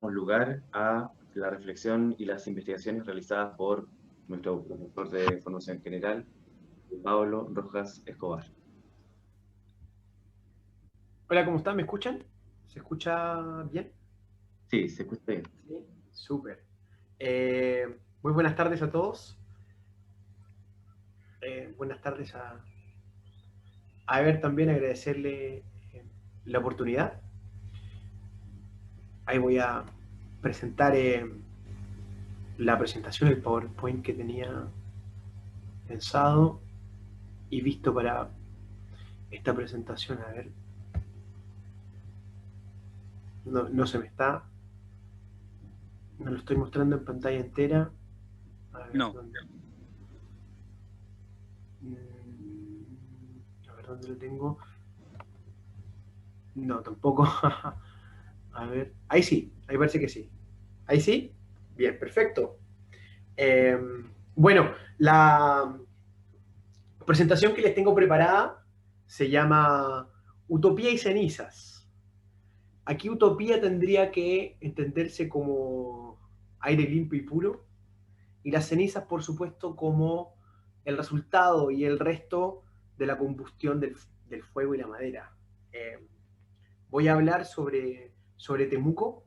lugar a la reflexión y las investigaciones realizadas por nuestro profesor de formación general, Pablo Rojas Escobar. Hola, ¿cómo están? ¿Me escuchan? ¿Se escucha bien? Sí, se escucha bien. Sí. Súper. Muy buenas tardes a todos. Buenas tardes a Ever también, agradecerle la oportunidad. Ahí voy a presentar la presentación, el PowerPoint que tenía pensado y visto para esta presentación. A ver, no se me está, no lo estoy mostrando en pantalla entera. A ver, No, ¿dónde? A ver, ¿dónde lo tengo? No, tampoco. A ver, ahí sí, ahí parece que sí. ¿Ahí sí? Bien, perfecto. Eh, bueno, la presentación que les tengo preparada se llama Utopía y cenizas. Aquí utopía tendría que entenderse como aire limpio y puro, y las cenizas, por supuesto, como el resultado y el resto de la combustión del fuego y la madera. Eh, Voy a hablar sobre Temuco,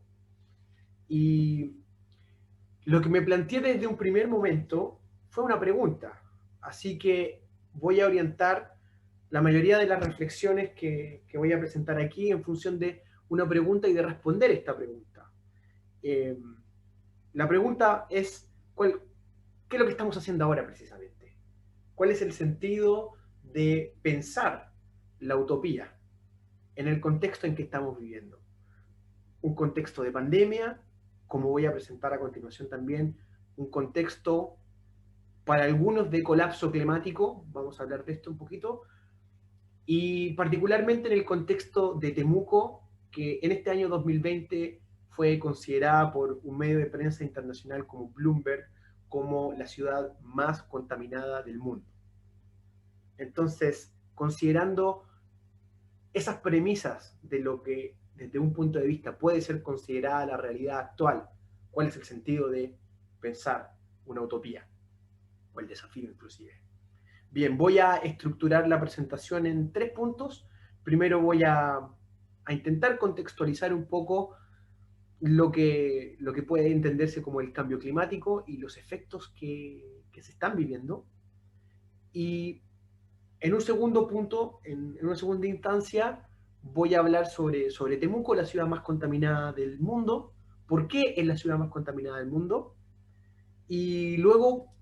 y lo que me planteé desde un primer momento fue una pregunta, así que voy a orientar la mayoría de las reflexiones que voy a presentar aquí en función de una pregunta y de responder esta pregunta. Eh, la pregunta es, ¿qué es lo que estamos haciendo ahora precisamente? ¿Cuál es el sentido de pensar la utopía en el contexto en que estamos viviendo? Un contexto de pandemia, como voy a presentar a continuación también, un contexto para algunos de colapso climático, vamos a hablar de esto un poquito, y particularmente en el contexto de Temuco, que en este año 2020 fue considerada por un medio de prensa internacional como Bloomberg como la ciudad más contaminada del mundo. Entonces, considerando esas premisas de lo que desde un punto de vista puede ser considerada la realidad actual, cuál es el sentido de pensar una utopía, o el desafío inclusive. Bien, voy a estructurar la presentación en 3 puntos. Primero voy a intentar contextualizar un poco lo que puede entenderse como el cambio climático y los efectos que se están viviendo. Y en un segundo punto, en una segunda instancia, voy a hablar sobre Temuco, la ciudad más contaminada del mundo. ¿Por qué es la ciudad más contaminada del mundo? Y luego,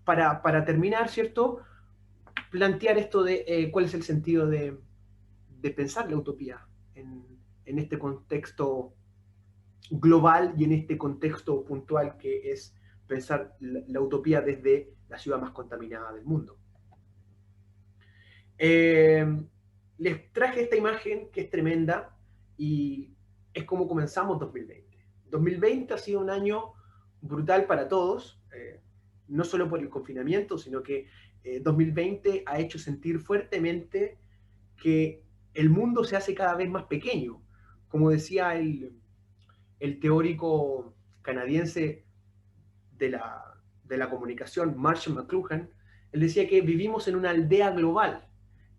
para terminar, ¿cierto? Plantear esto de cuál es el sentido de pensar la utopía en este contexto global y en este contexto puntual que es pensar la utopía desde la ciudad más contaminada del mundo. Les traje esta imagen que es tremenda y es como comenzamos 2020. 2020 ha sido un año brutal para todos, no solo por el confinamiento, sino que 2020 ha hecho sentir fuertemente que el mundo se hace cada vez más pequeño. Como decía el teórico canadiense de la comunicación, Marshall McLuhan, él decía que vivimos en una aldea global,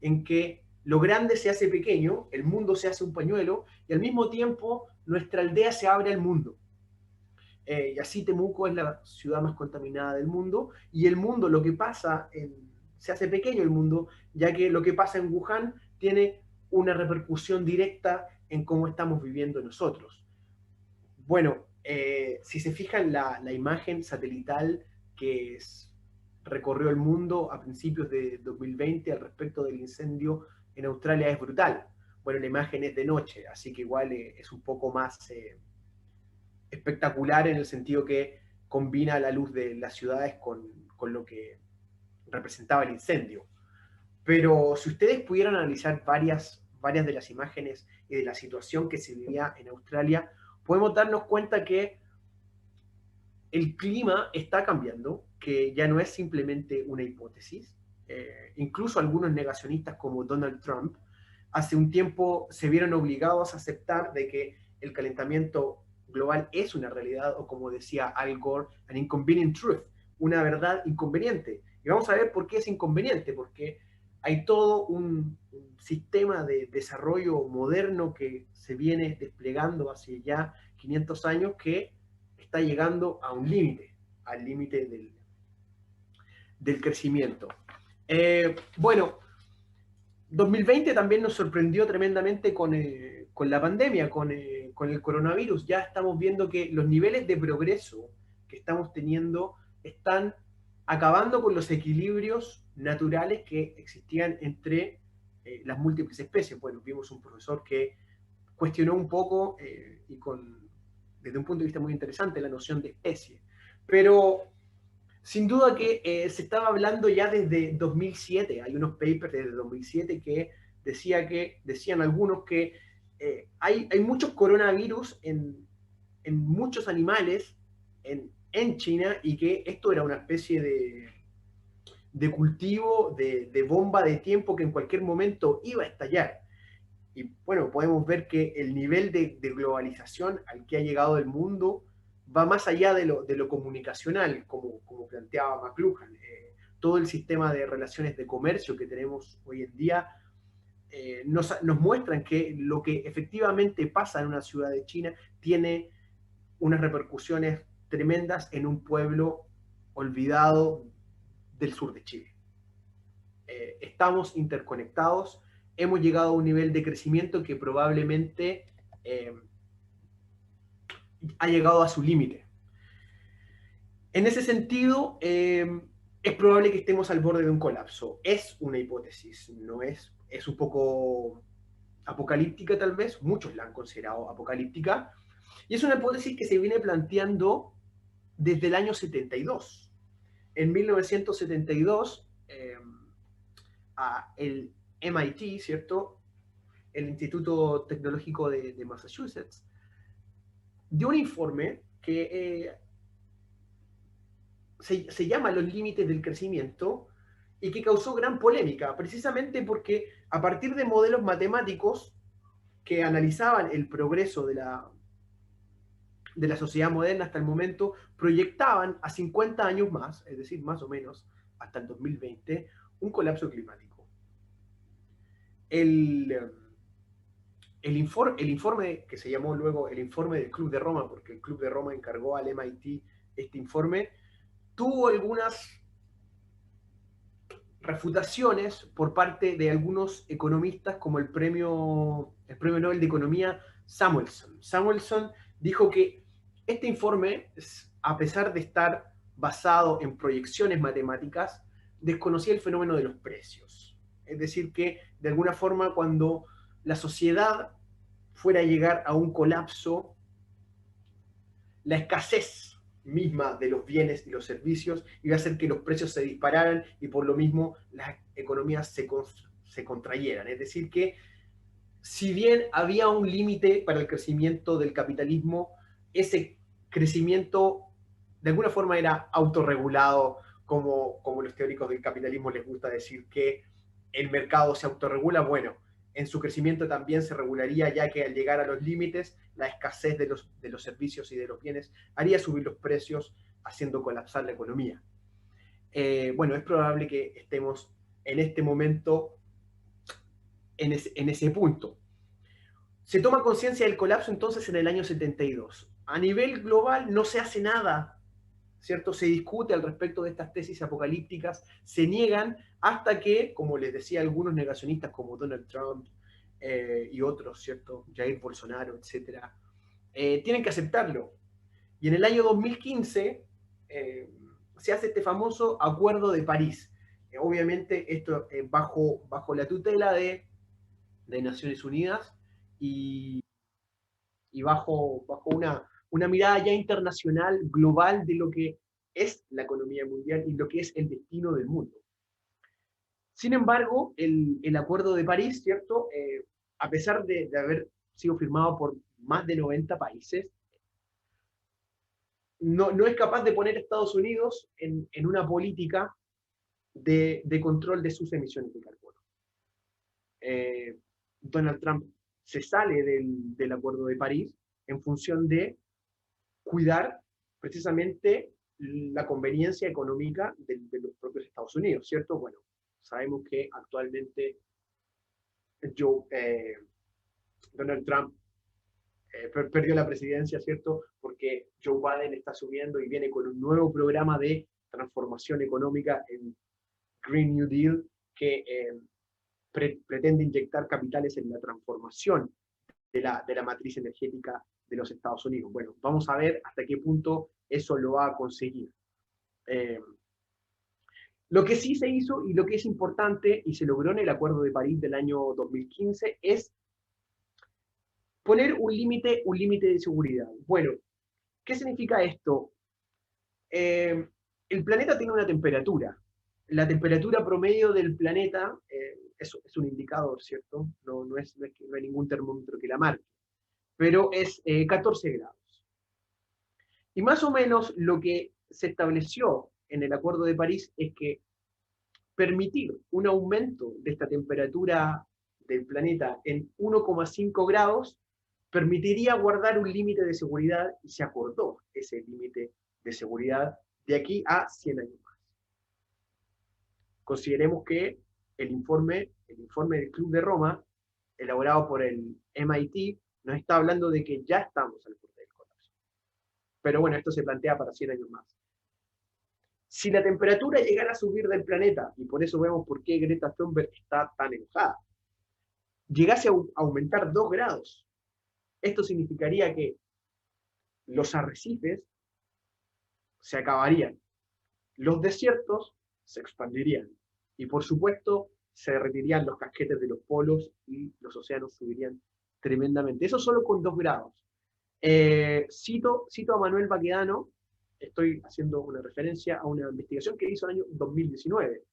en que lo grande se hace pequeño, el mundo se hace un pañuelo, y al mismo tiempo nuestra aldea se abre al mundo. Y así Temuco es la ciudad más contaminada del mundo, y el mundo, lo que pasa, se hace pequeño el mundo, ya que lo que pasa en Wuhan tiene una repercusión directa en cómo estamos viviendo nosotros. Bueno, si se fijan la imagen satelital que recorrió el mundo a principios de 2020 al respecto del incendio en Australia es brutal. Bueno, la imagen es de noche, así que igual es un poco más espectacular en el sentido que combina la luz de las ciudades con lo que representaba el incendio. Pero si ustedes pudieran analizar varias de las imágenes y de la situación que se vivía en Australia, podemos darnos cuenta que el clima está cambiando, que ya no es simplemente una hipótesis. Incluso algunos negacionistas como Donald Trump hace un tiempo se vieron obligados a aceptar de que el calentamiento global es una realidad, o como decía Al Gore, an inconvenient truth, una verdad inconveniente. Y vamos a ver por qué es inconveniente, porque hay todo un sistema de desarrollo moderno que se viene desplegando hace ya 500 años que está llegando a un límite, al límite del crecimiento. Bueno, 2020 también nos sorprendió tremendamente con la pandemia, con el coronavirus. Ya estamos viendo que los niveles de progreso que estamos teniendo están acabando con los equilibrios naturales que existían entre las múltiples especies. Bueno, vimos un profesor que cuestionó un poco y desde un punto de vista muy interesante la noción de especie. Pero sin duda que se estaba hablando ya desde 2007, hay unos papers desde 2007 que decían algunos que hay muchos coronavirus en muchos animales en China y que esto era una especie de cultivo, de bomba de tiempo que en cualquier momento iba a estallar. Y bueno, podemos ver que el nivel de globalización al que ha llegado el mundo va más allá de lo comunicacional, como planteaba McLuhan. Todo el sistema de relaciones de comercio que tenemos hoy en día nos muestran que lo que efectivamente pasa en una ciudad de China tiene unas repercusiones tremendas en un pueblo olvidado del sur de Chile. Estamos interconectados, hemos llegado a un nivel de crecimiento que probablemente ha llegado a su límite. En ese sentido, es probable que estemos al borde de un colapso. Es una hipótesis, no es un poco apocalíptica tal vez, muchos la han considerado apocalíptica, y es una hipótesis que se viene planteando desde el año 72. En 1972, el MIT, ¿cierto? El Instituto Tecnológico de Massachusetts, dio un informe que se llama Los límites del crecimiento y que causó gran polémica, precisamente porque a partir de modelos matemáticos que analizaban el progreso de la sociedad moderna hasta el momento, proyectaban a 50 años más, es decir, más o menos hasta el 2020, un colapso climático. El informe que se llamó luego el informe del Club de Roma, porque el Club de Roma encargó al MIT este informe, tuvo algunas refutaciones por parte de algunos economistas, como el premio Nobel de Economía Samuelson. Samuelson dijo que este informe, a pesar de estar basado en proyecciones matemáticas, desconocía el fenómeno de los precios. Es decir, que de alguna forma cuando la sociedad fuera a llegar a un colapso, la escasez misma de los bienes y los servicios iba a hacer que los precios se dispararan y por lo mismo las economías se contrayeran. Es decir, que si bien había un límite para el crecimiento del capitalismo, ese crecimiento de alguna forma era autorregulado, como los teóricos del capitalismo les gusta decir que el mercado se autorregula. Bueno, en su crecimiento también se regularía, ya que al llegar a los límites, la escasez de los servicios y de los bienes haría subir los precios, haciendo colapsar la economía. Bueno, es probable que estemos en este momento en ese punto. Se toma conciencia del colapso entonces en el año 72. A nivel global no se hace nada, ¿cierto? Se discute al respecto de estas tesis apocalípticas, se niegan hasta que, como les decía algunos negacionistas como Donald Trump y otros, ¿cierto? Jair Bolsonaro, etc., tienen que aceptarlo. Y en el año 2015 se hace este famoso Acuerdo de París. Obviamente esto bajo la tutela de Naciones Unidas y bajo una mirada ya internacional, global, de lo que es la economía mundial y lo que es el destino del mundo. Sin embargo, el Acuerdo de París, ¿cierto? A pesar de haber sido firmado por más de 90 países, no es capaz de poner a Estados Unidos en una política de control de sus emisiones de carbono. Donald Trump se sale del Acuerdo de París en función de cuidar precisamente la conveniencia económica de los propios Estados Unidos, ¿cierto? Bueno, sabemos que actualmente Donald Trump perdió la presidencia, ¿cierto? Porque Joe Biden está asumiendo y viene con un nuevo programa de transformación económica, el Green New Deal, que pretende inyectar capitales en la transformación de la matriz energética de los Estados Unidos. Bueno, vamos a ver hasta qué punto eso lo va a conseguir. Lo que sí se hizo y lo que es importante y se logró en el Acuerdo de París del año 2015 es poner un límite de seguridad. Bueno, ¿qué significa esto? El planeta tiene una temperatura. La temperatura promedio del planeta es un indicador, ¿cierto? No hay ningún termómetro que la marque, pero es 14 grados. Y más o menos lo que se estableció en el Acuerdo de París es que permitir un aumento de esta temperatura del planeta en 1,5 grados permitiría guardar un límite de seguridad, y se acordó ese límite de seguridad de aquí a 100 años más. Consideremos que el informe del Club de Roma, elaborado por el MIT, nos está hablando de que ya estamos al borde del colapso. Pero bueno, esto se plantea para 100 años más. Si la temperatura llegara a subir del planeta, y por eso vemos por qué Greta Thunberg está tan enojada, llegase a aumentar 2 grados, esto significaría que los arrecifes se acabarían, los desiertos se expandirían, y por supuesto se derretirían los casquetes de los polos y los océanos subirían tremendamente. Eso solo con 2 grados. Cito a Manuel Baquedano, estoy haciendo una referencia a una investigación que hizo en el año 2019,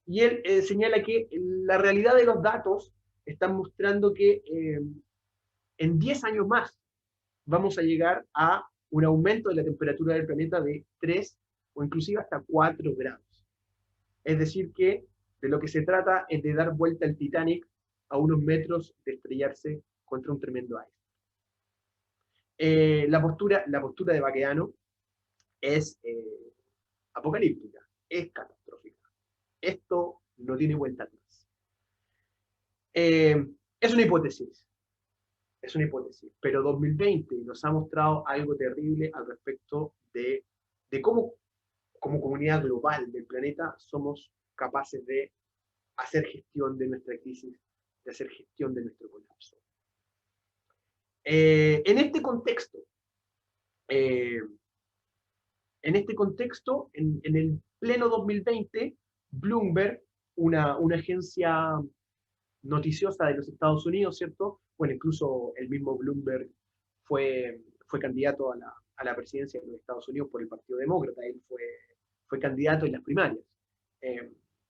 y él señala que la realidad de los datos están mostrando que en 10 años más vamos a llegar a un aumento de la temperatura del planeta de 3 o inclusive hasta 4 grados. Es decir que de lo que se trata es de dar vuelta al Titanic a unos metros de estrellarse contra un tremendo iceberg. La postura de Baquedano es apocalíptica, es catastrófica. Esto no tiene vuelta atrás. Es una hipótesis, pero 2020 nos ha mostrado algo terrible al respecto de cómo, como comunidad global del planeta, somos capaces de hacer gestión de nuestra crisis, de hacer gestión de nuestro colapso. En este contexto, en el pleno 2020, Bloomberg, una agencia noticiosa de los Estados Unidos, ¿cierto? Bueno, incluso el mismo Bloomberg fue candidato a la presidencia de los Estados Unidos por el Partido Demócrata. Él fue candidato en las primarias.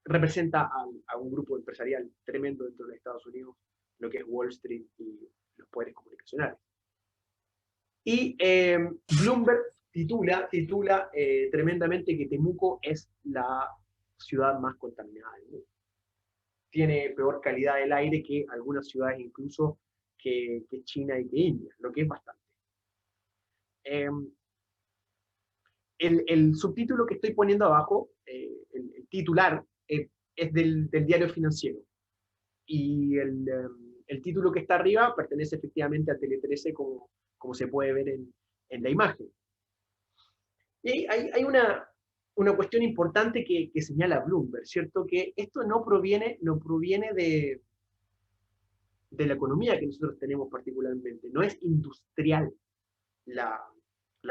Representa a un grupo empresarial tremendo dentro de los Estados Unidos, lo que es Wall Street y los poderes comunicacionales. Y Bloomberg titula tremendamente que Temuco es la ciudad más contaminada del mundo. Tiene peor calidad del aire que algunas ciudades incluso que China y que India, lo que es bastante. El subtítulo que estoy poniendo abajo, el titular, es del diario financiero. Y el título que está arriba pertenece efectivamente a Tele 13, como se puede ver en la imagen. Y hay una cuestión importante que señala Bloomberg, ¿cierto? Que esto no proviene de la economía que nosotros tenemos particularmente, no es industrial la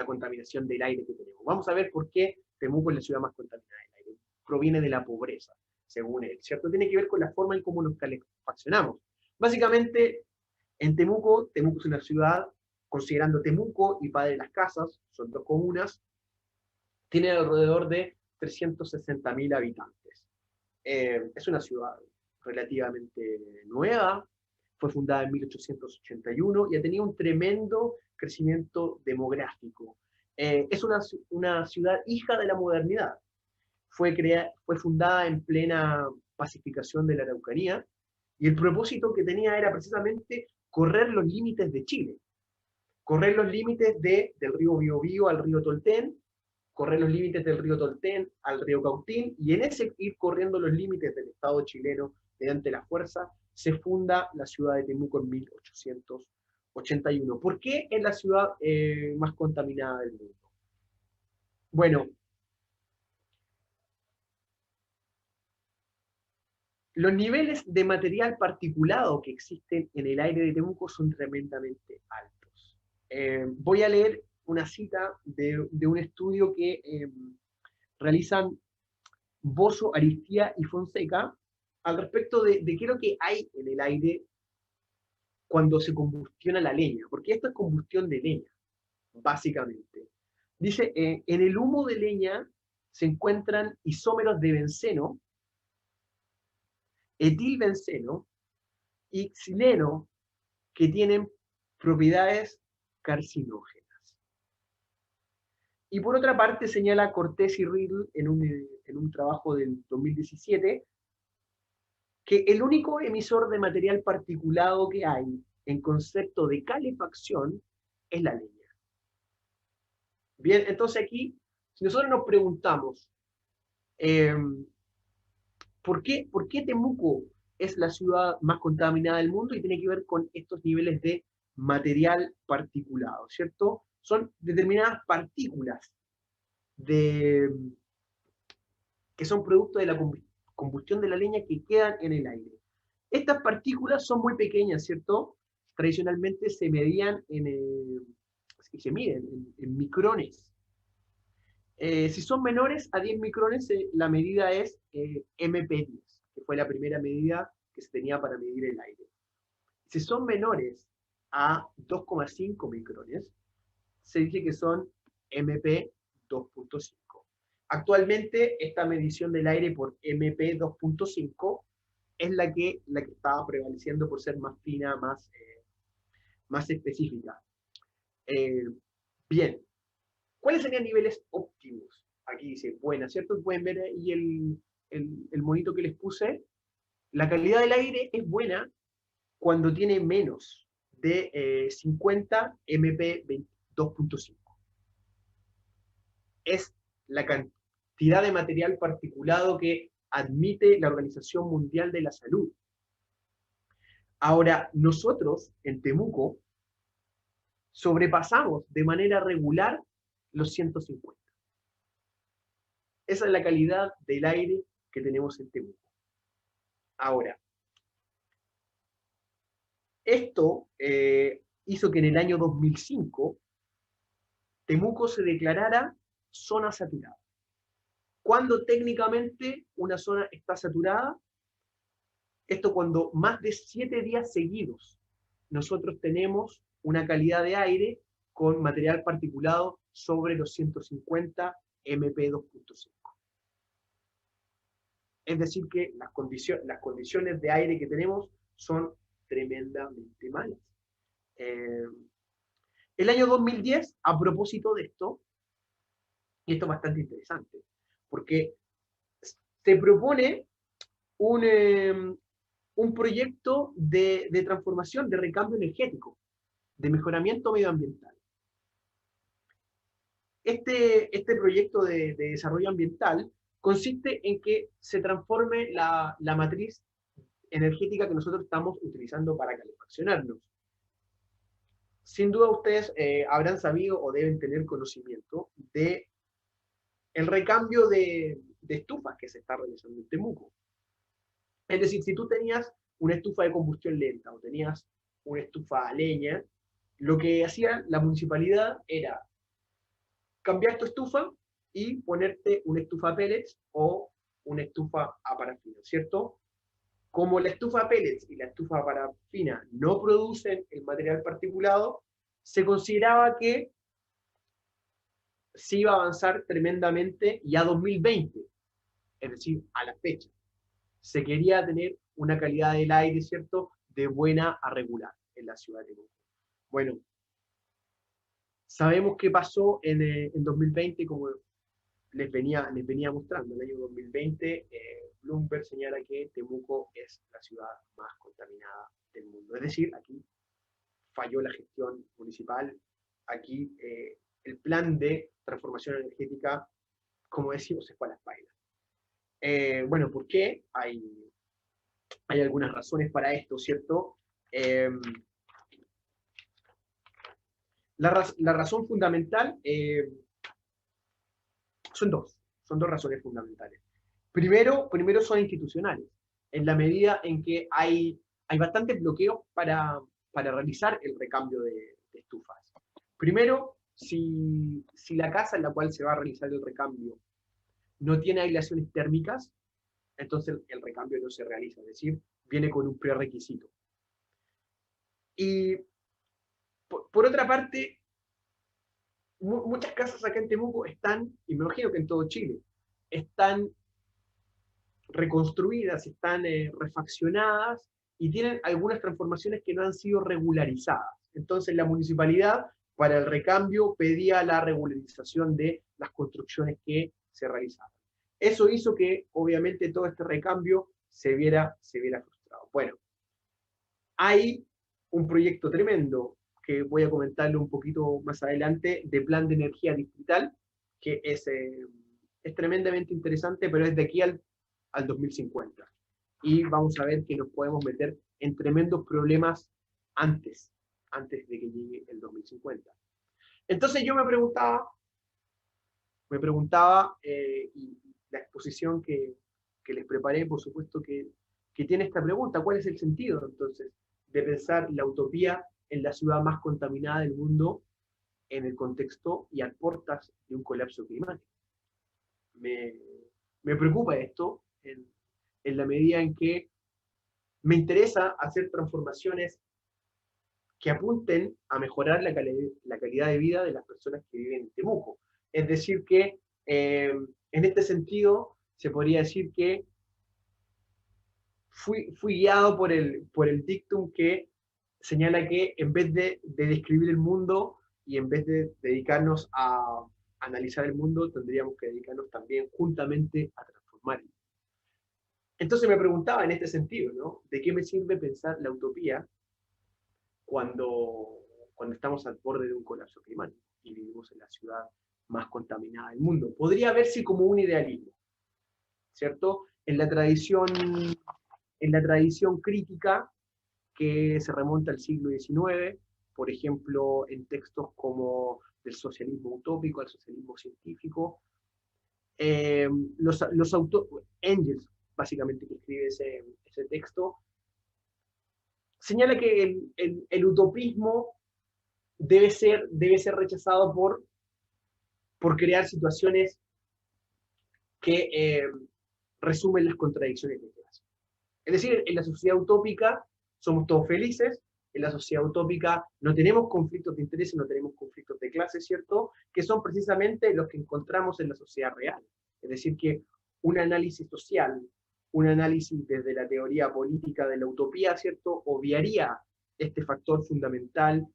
contaminación del aire que tenemos. Vamos a ver por qué Temuco es la ciudad más contaminada del aire. Proviene de la pobreza, según él, ¿cierto? Tiene que ver con la forma en cómo nos calefaccionamos. Básicamente, en Temuco es una ciudad, considerando Temuco y Padre Las Casas, son dos comunas, tiene alrededor de 360.000 habitantes. Es una ciudad relativamente nueva, fue fundada en 1881 y ha tenido un tremendo crecimiento demográfico. Es una ciudad hija de la modernidad. Fue fundada en plena pacificación de la Araucanía, y el propósito que tenía era precisamente correr los límites de Chile. correr los límites del río Biobío al río Tolten, correr los límites del río Tolten al río Cautín, y en ese ir corriendo los límites del Estado chileno mediante la fuerza, se funda la ciudad de Temuco en 1881. ¿Por qué es la ciudad más contaminada del mundo? Bueno, los niveles de material particulado que existen en el aire de Temuco son tremendamente altos. Voy a leer una cita de un estudio que realizan Bozo, Aristía y Fonseca al respecto de qué es lo que hay en el aire cuando se combustiona la leña, porque esto es combustión de leña, básicamente. Dice, en el humo de leña se encuentran isómeros de benceno, etilbenceno y xileno que tienen propiedades carcinógenas. Y por otra parte señala Cortés y Riddle en un trabajo del 2017 que el único emisor de material particulado que hay en concepto de calefacción es la leña. Bien, entonces aquí, si nosotros nos preguntamos, ¿por qué Temuco es la ciudad más contaminada del mundo? Y tiene que ver con estos niveles de material particulado, ¿cierto? Son determinadas partículas que son producto de la combustión de la leña que quedan en el aire. Estas partículas son muy pequeñas, ¿cierto? Tradicionalmente se medían se miden en micrones. Si son menores a 10 micrones, la medida es MP10, que fue la primera medida que se tenía para medir el aire. Si son menores a 2,5 micrones, se dice que son MP2.5. Actualmente, esta medición del aire por MP2.5 es la que estaba prevaleciendo por ser más fina, más específica. Bien, ¿cuáles serían niveles óptimos? Aquí dice, buena, ¿cierto? Pueden ver ahí el monito que les puse. La calidad del aire es buena cuando tiene menos de 50 MP2.5. Es la cantidad de material particulado que admite la Organización Mundial de la Salud. Ahora, nosotros en Temuco sobrepasamos de manera regular los 150. Esa es la calidad del aire que tenemos en Temuco. Ahora, esto hizo que en el año 2005 Temuco se declarara zona saturada. ¿Cuándo técnicamente una zona está saturada? Esto cuando más de 7 días seguidos nosotros tenemos una calidad de aire con material particulado sobre los 150 MP2.5. Es decir que las condiciones de aire que tenemos son tremendamente malas. El año 2010, a propósito de esto, y esto es bastante interesante, porque se propone un proyecto de transformación, de recambio energético, de mejoramiento medioambiental. Este proyecto de desarrollo ambiental consiste en que se transforme la matriz energética que nosotros estamos utilizando para calefaccionarnos. Sin duda ustedes habrán sabido o deben tener conocimiento de el recambio de estufas que se está realizando en Temuco. Es decir, si tú tenías una estufa de combustión lenta o tenías una estufa a leña, lo que hacía la municipalidad era cambiar tu estufa y ponerte una estufa a pellets o una estufa a parafina, ¿cierto? Como la estufa a pellets y la estufa a parafina no producen el material particulado, se consideraba que se iba a avanzar tremendamente ya 2020, es decir, a la fecha. Se quería tener una calidad del aire, ¿cierto?, de buena a regular en la ciudad de Temuco. Bueno, sabemos qué pasó en 2020, como les venía mostrando. En el año 2020, Bloomberg señala que Temuco es la ciudad más contaminada del mundo. Es decir, aquí falló la gestión municipal aquí el plan de transformación energética, como decimos, es para las bailas. Bueno, ¿por qué? Hay algunas razones para esto, ¿cierto? Eh, la razón fundamental son dos razones fundamentales. Primero son institucionales, en la medida en que hay bastantes bloqueos para realizar el recambio de estufas. Primero, si la casa en la cual se va a realizar el recambio no tiene aislaciones térmicas, entonces el recambio no se realiza, es decir, viene con un prerequisito. Y por otra parte, muchas casas acá en Temuco están, y me imagino que en todo Chile, están reconstruidas, están refaccionadas y tienen algunas transformaciones que no han sido regularizadas. Entonces la municipalidad para el recambio pedía la regularización de las construcciones que se realizaban. Eso hizo que obviamente todo este recambio se viera frustrado. Bueno, hay un proyecto tremendo que voy a comentarlo un poquito más adelante, de plan de energía distrital, que es tremendamente interesante, pero es de aquí al 2050. Y vamos a ver que nos podemos meter en tremendos problemas antes de que llegue el 2050. Entonces yo me preguntaba y la exposición que les preparé, por supuesto que tiene esta pregunta: ¿cuál es el sentido entonces de pensar la utopía en la ciudad más contaminada del mundo en el contexto y a puertas de un colapso climático? Me preocupa esto en la medida en que me interesa hacer transformaciones que apunten a mejorar la calidad de vida de las personas que viven en Temuco. Es decir, que en este sentido se podría decir que fui guiado por el dictum que señala que en vez de describir el mundo y en vez de dedicarnos a analizar el mundo, tendríamos que dedicarnos también juntamente a transformarlo. Entonces me preguntaba en este sentido, ¿no? ¿De qué me sirve pensar la utopía cuando estamos al borde de un colapso climático y vivimos en la ciudad más contaminada del mundo? Podría verse como un idealismo, ¿cierto? En la tradición crítica que se remonta al siglo XIX, por ejemplo, en textos como del socialismo utópico al socialismo científico, los autores, Engels, básicamente, que escribe ese texto, señala que el utopismo debe ser rechazado por crear situaciones que resumen las contradicciones de clase. Es decir, en la sociedad utópica somos todos felices, en la sociedad utópica no tenemos conflictos de intereses, no tenemos conflictos de clase, ¿cierto? Que son precisamente los que encontramos en la sociedad real. Es decir, que un análisis social, un análisis desde la teoría política de la utopía, ¿cierto?, obviaría este factor fundamental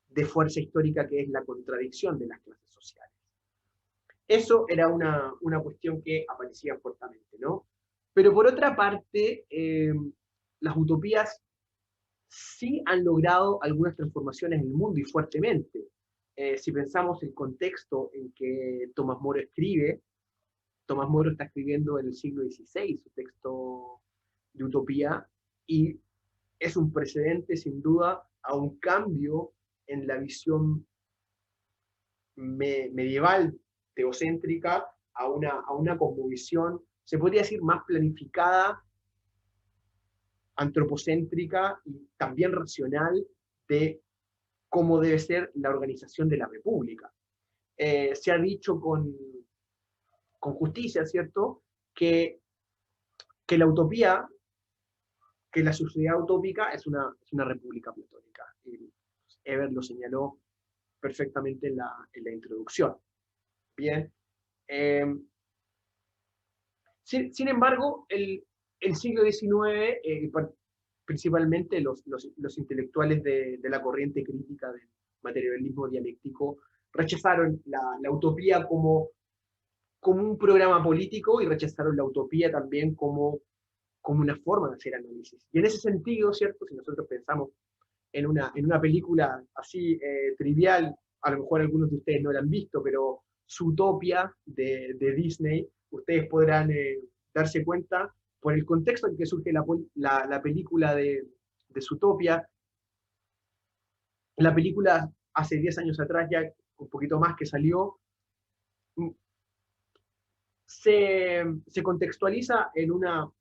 de fuerza histórica que es la contradicción de las clases sociales. Eso era una cuestión que aparecía fuertemente, ¿no? Pero por otra parte, las utopías sí han logrado algunas transformaciones en el mundo y fuertemente. Si pensamos el contexto en que Tomás Moro escribe, Tomás Moro está escribiendo en el siglo XVI su texto de utopía y es un precedente sin duda a un cambio en la visión medieval teocéntrica a una cosmovisión, se podría decir, más planificada, antropocéntrica y también racional de cómo debe ser la organización de la república. Se ha dicho con justicia, ¿cierto?, que la utopía, que la sociedad utópica es una república platónica. Ebert lo señaló perfectamente en la introducción. Bien. Sin embargo, el siglo XIX, principalmente los intelectuales de la corriente crítica del materialismo dialéctico, rechazaron la utopía como un programa político y rechazaron la utopía también como una forma de hacer análisis. Y en ese sentido, ¿cierto?, si nosotros pensamos en una película así trivial, a lo mejor algunos de ustedes no la han visto, pero Zootopia de Disney, ustedes podrán darse cuenta por el contexto en que surge la película de Zootopia. La película hace 10 años atrás, ya un poquito más que salió, se contextualiza en una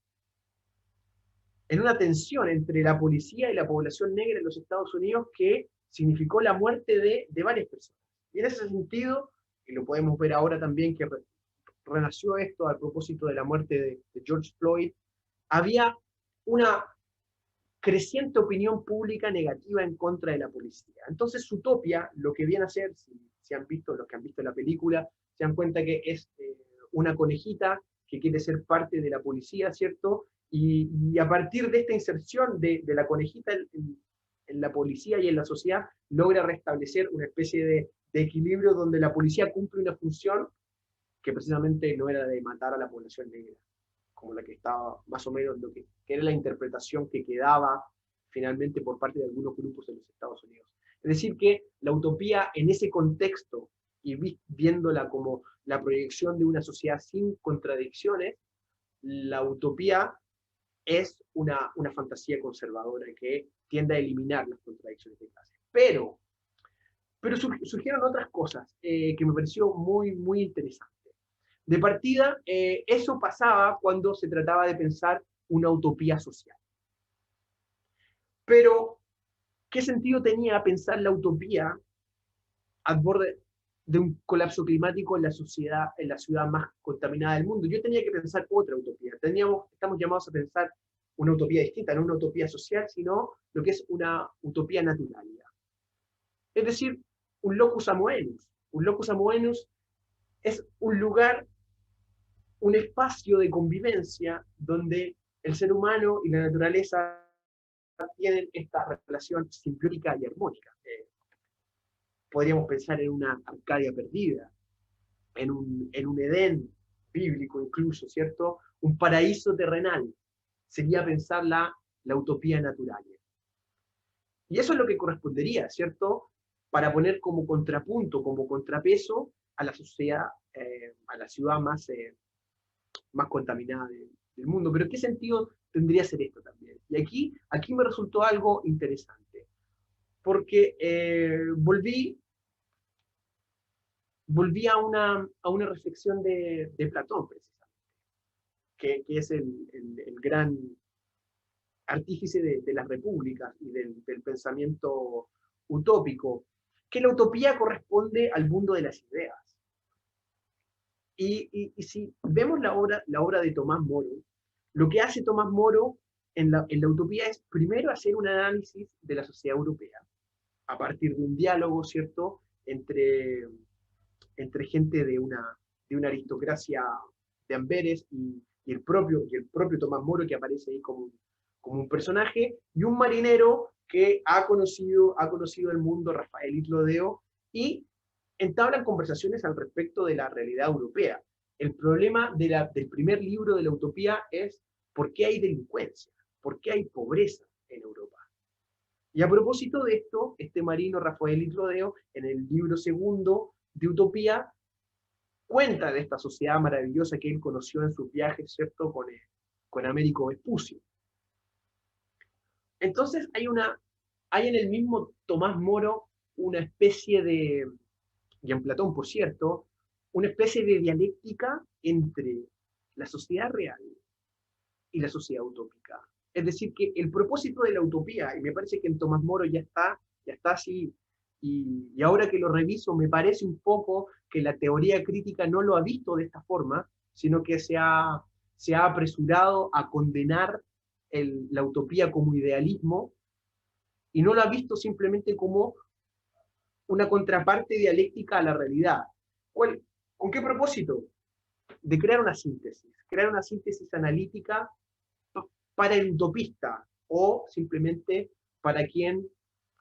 tensión entre la policía y la población negra en los Estados Unidos que significó la muerte de varias personas. Y en ese sentido, y lo podemos ver ahora también que renació esto a propósito de la muerte de George Floyd, había una creciente opinión pública negativa en contra de la policía. Entonces, Zootopia, lo que viene a hacer, si han visto, los que han visto la película, se dan cuenta que es una conejita que quiere ser parte de la policía, ¿cierto? Y a partir de esta inserción de la conejita en la policía y en la sociedad, logra restablecer una especie de equilibrio donde la policía cumple una función que precisamente no era de matar a la población negra, como la que estaba más o menos lo que era la interpretación que quedaba finalmente por parte de algunos grupos en los Estados Unidos. Es decir, que la utopía en ese contexto y viéndola como la proyección de una sociedad sin contradicciones, la utopía es una fantasía conservadora que tiende a eliminar las contradicciones de clase. Pero surgieron otras cosas que me pareció muy, muy interesante. De partida, eso pasaba cuando se trataba de pensar una utopía social. Pero, ¿qué sentido tenía pensar la utopía al borde de un colapso climático en la ciudad más contaminada del mundo? Yo tenía que pensar otra utopía. Estamos llamados a pensar una utopía distinta, no una utopía social, sino lo que es una utopía natural. Es decir, un locus amoenus. Un locus amoenus es un lugar, un espacio de convivencia donde el ser humano y la naturaleza tienen esta relación simbiótica y armónica. Podríamos pensar en una Arcadia perdida, en un Edén bíblico incluso, ¿cierto? Un paraíso terrenal. Sería pensar la utopía natural. Y eso es lo que correspondería, ¿cierto? Para poner como contrapunto, como contrapeso a la sociedad, a la ciudad más contaminada del mundo. Pero ¿qué sentido tendría ser esto también? Y aquí me resultó algo interesante, porque volví a una reflexión de Platón, precisamente, que es el gran artífice de las repúblicas y del pensamiento utópico, que la utopía corresponde al mundo de las ideas. Y si vemos la obra de Tomás Moro, lo que hace Tomás Moro en la utopía es primero hacer un análisis de la sociedad europea, a partir de un diálogo, ¿cierto?, entre gente de una aristocracia de Amberes y el propio Tomás Moro, que aparece ahí como un personaje, y un marinero que ha conocido el mundo, Rafael Itlodeo, y entablan conversaciones al respecto de la realidad europea. El problema del primer libro de la utopía es ¿por qué hay delincuencia? ¿Por qué hay pobreza en Europa? Y a propósito de esto, este marino Rafael Itlodeo, en el libro segundo de Utopía, cuenta de esta sociedad maravillosa que él conoció en sus viajes, ¿cierto?, con Américo Vespucio. Entonces hay en el mismo Tomás Moro una especie de, y en Platón, por cierto, una especie de dialéctica entre la sociedad real y la sociedad utópica. Es decir, que el propósito de la utopía, y me parece que en Tomás Moro ya está así, y ahora que lo reviso, me parece un poco que la teoría crítica no lo ha visto de esta forma, sino que se ha apresurado a condenar la utopía como idealismo, y no lo ha visto simplemente como una contraparte dialéctica a la realidad. ¿Con qué propósito? De crear una síntesis analítica para el utopista, o simplemente para quien,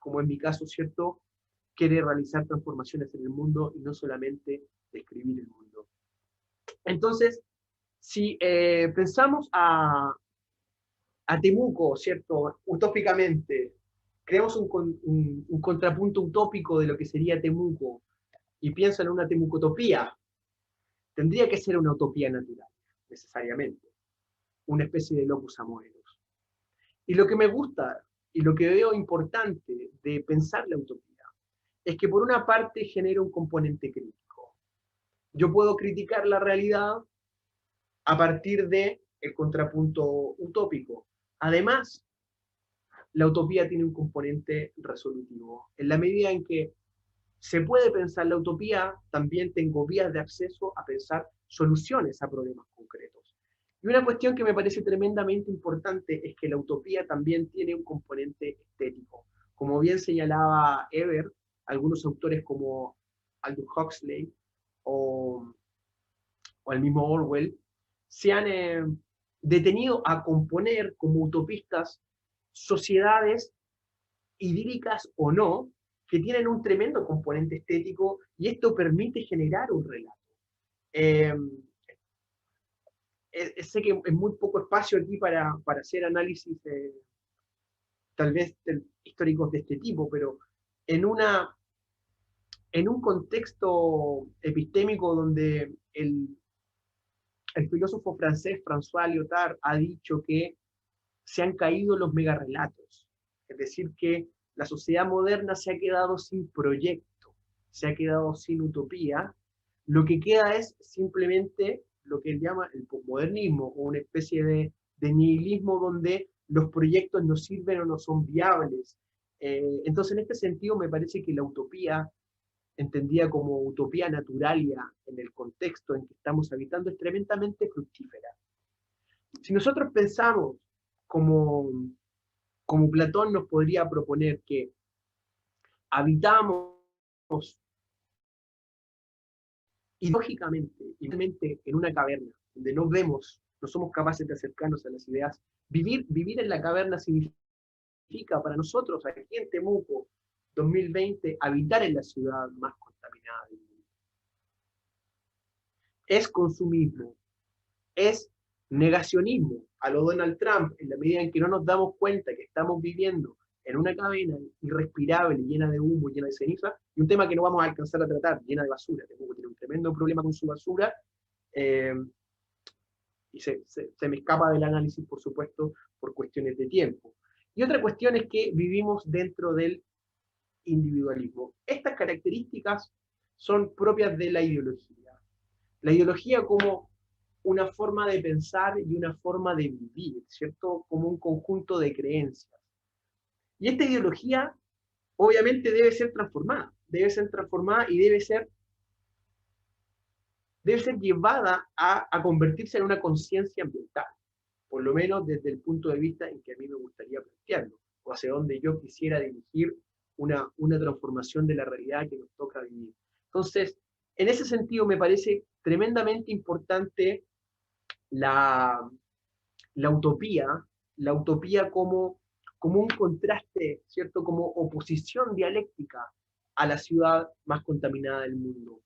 como en mi caso, ¿cierto?, quiere realizar transformaciones en el mundo y no solamente describir el mundo. Entonces, si pensamos a Temuco, ¿cierto?, utópicamente, creamos un contrapunto utópico de lo que sería Temuco, y pienso en una temucotopía, tendría que ser una utopía natural, necesariamente, una especie de locus amoeros. Y lo que me gusta y lo que veo importante de pensar la utopía es que por una parte genera un componente crítico. Yo puedo criticar la realidad a partir del contrapunto utópico. Además, la utopía tiene un componente resolutivo. En la medida en que se puede pensar la utopía, también tengo vías de acceso a pensar soluciones a problemas concretos. Y una cuestión que me parece tremendamente importante es que la utopía también tiene un componente estético. Como bien señalaba Eber, algunos autores como Aldous Huxley o el mismo Orwell se han detenido a componer como utopistas sociedades idílicas o no, que tienen un tremendo componente estético y esto permite generar un relato. Eh, sé que es muy poco espacio aquí para hacer análisis tal vez históricos de este tipo, pero en, en un contexto epistémico donde el filósofo francés François Lyotard ha dicho que se han caído los megarrelatos, es decir, que la sociedad moderna se ha quedado sin proyecto, se ha quedado sin utopía, lo que queda es simplemente lo que él llama el posmodernismo, o una especie de nihilismo donde los proyectos no sirven o no son viables. Entonces, en este sentido, me parece que la utopía, entendida como utopía naturalia en el contexto en que estamos habitando, es tremendamente fructífera. Si nosotros pensamos como, como Platón nos podría proponer que habitamos ideológicamente en una caverna, donde no vemos, no somos capaces de acercarnos a las ideas, vivir en la caverna significa para nosotros, aquí en Temuco, 2020, habitar en la ciudad más contaminada del mundo. Es consumismo, es negacionismo a lo Donald Trump, en la medida en que no nos damos cuenta que estamos viviendo en una cadena irrespirable, llena de humo, llena de ceniza, y un tema que no vamos a alcanzar a tratar, llena de basura. Temuco tiene un tremendo problema con su basura, eh, y se me escapa del análisis, por supuesto, por cuestiones de tiempo. Y otra cuestión es que vivimos dentro del individualismo. Estas características son propias de la ideología. La ideología como una forma de pensar y una forma de vivir, ¿cierto? Como un conjunto de creencias. Y esta ideología obviamente debe ser transformada y debe ser llevada a convertirse en una conciencia ambiental, por lo menos desde el punto de vista en que a mí me gustaría plantearlo, o hacia donde yo quisiera dirigir una transformación de la realidad que nos toca vivir. Entonces, en ese sentido me parece tremendamente importante la, la utopía como un contraste, ¿cierto? Como oposición dialéctica a la ciudad más contaminada del mundo.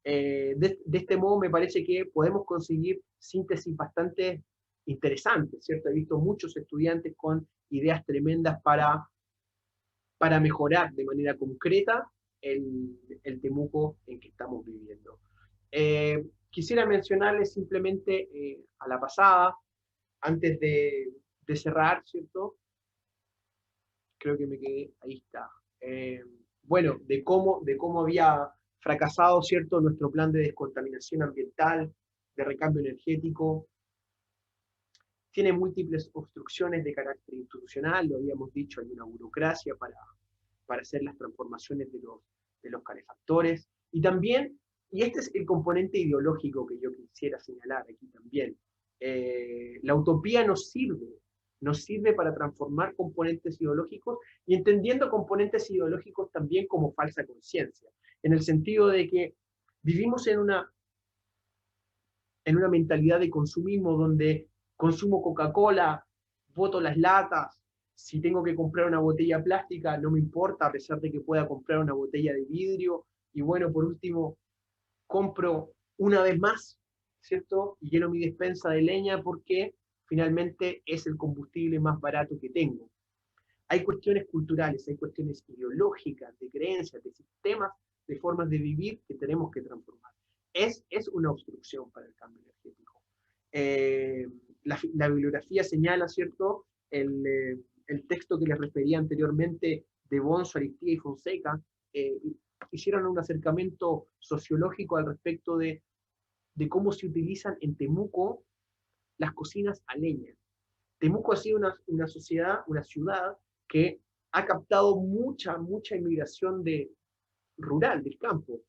De este modo me parece que podemos conseguir síntesis bastante interesantes, ¿cierto? He visto muchos estudiantes con ideas tremendas para mejorar de manera concreta el Temuco en que estamos viviendo. Quisiera mencionarles simplemente a la pasada, antes de cerrar, ¿cierto? Creo que me quedé, ahí está. Bueno, de cómo había fracasado, ¿cierto?, nuestro plan de descontaminación ambiental, de recambio energético. Tiene múltiples obstrucciones de carácter institucional, lo habíamos dicho, hay una burocracia para hacer las transformaciones de los calefactores. Y también, y este es el componente ideológico que yo quisiera señalar aquí también, la utopía nos sirve para transformar componentes ideológicos y entendiendo componentes ideológicos también como falsa conciencia, en el sentido de que vivimos en una mentalidad de consumismo donde consumo Coca-Cola, boto las latas, si tengo que comprar una botella plástica no me importa a pesar de que pueda comprar una botella de vidrio, y bueno, por último, compro una vez más, ¿cierto? Y lleno mi despensa de leña porque finalmente es el combustible más barato que tengo. Hay cuestiones culturales, hay cuestiones ideológicas, de creencias, de sistemas, de formas de vivir que tenemos que transformar. Es una obstrucción para el cambio energético. La bibliografía señala, ¿cierto?, el texto que les refería anteriormente de Bonzo, Aristía y Fonseca, hicieron un acercamiento sociológico al respecto de cómo se utilizan en Temuco las cocinas a leña. Temuco ha sido una sociedad, una ciudad que ha captado mucha inmigración rural, del campo.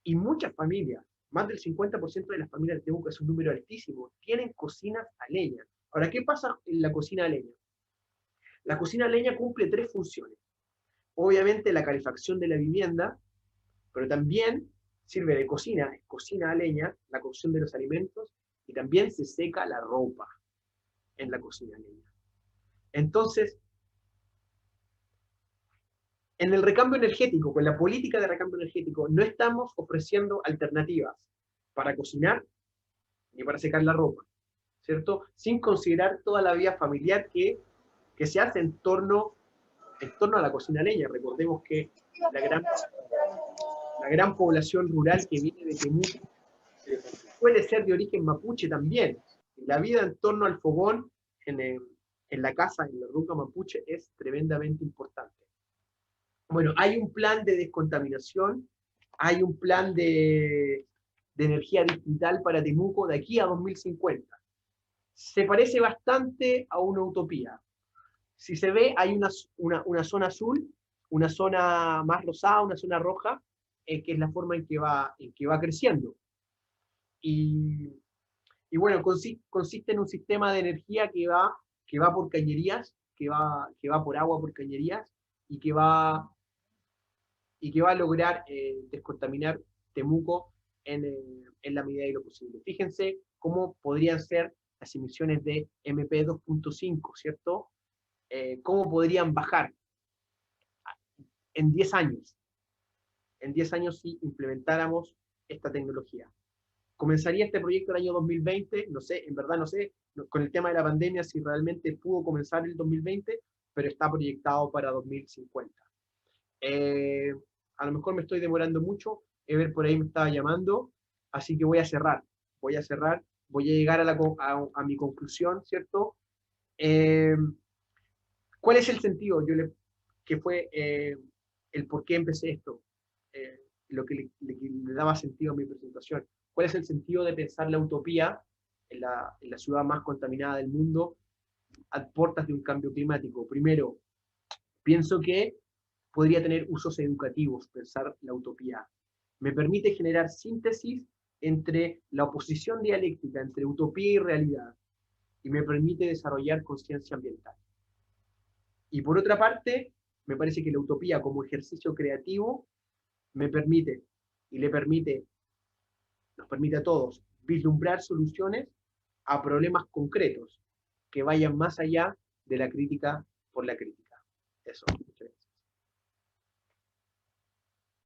Y muchas familias, más del 50% de las familias de Temuco, es un número altísimo, tienen cocinas a leña. Ahora, ¿qué pasa en la cocina a leña? La cocina a leña cumple 3 funciones. Obviamente la calefacción de la vivienda, pero también sirve de cocina, es cocina a leña, la cocción de los alimentos, y también se seca la ropa en la cocina a leña. Entonces, en el recambio energético, con la política de recambio energético, no estamos ofreciendo alternativas para cocinar ni para secar la ropa, ¿cierto? Sin considerar toda la vida familiar que se hace en torno a la cocina a leña. Recordemos que la gran población rural que viene de Temuco suele ser de origen mapuche también. La vida en torno al fogón en la casa, en la ruca mapuche, es tremendamente importante. Bueno, hay un plan de descontaminación, hay un plan de energía digital para Temuco de aquí a 2050. Se parece bastante a una utopía. Si se ve, hay una zona azul, una zona más rosada, una zona roja, que es la forma en que va creciendo. Y bueno, consiste en un sistema de energía que va por cañerías, que va por agua por cañerías, y que va a lograr descontaminar Temuco en la medida de lo posible. Fíjense cómo podrían ser las emisiones de MP 2.5, ¿cierto? Cómo podrían bajar en 10 años. En 10 años si implementáramos esta tecnología. ¿Comenzaría este proyecto el año 2020? No sé, en verdad no sé, con el tema de la pandemia si realmente pudo comenzar el 2020, pero está proyectado para 2050. A lo mejor me estoy demorando mucho, Ever por ahí me estaba llamando, así que voy a cerrar, voy a llegar a mi conclusión, ¿cierto? ¿Cuál es el sentido? Que fue el por qué empecé esto, lo que le daba sentido a mi presentación. ¿Cuál es el sentido de pensar la utopía en la ciudad más contaminada del mundo a puertas de un cambio climático? Primero, pienso que podría tener usos educativos pensar la utopía. Me permite generar síntesis entre la oposición dialéctica entre utopía y realidad, y me permite desarrollar conciencia ambiental. Y por otra parte, me parece que la utopía como ejercicio creativo nos permite a todos vislumbrar soluciones a problemas concretos que vayan más allá de la crítica por la crítica. Eso.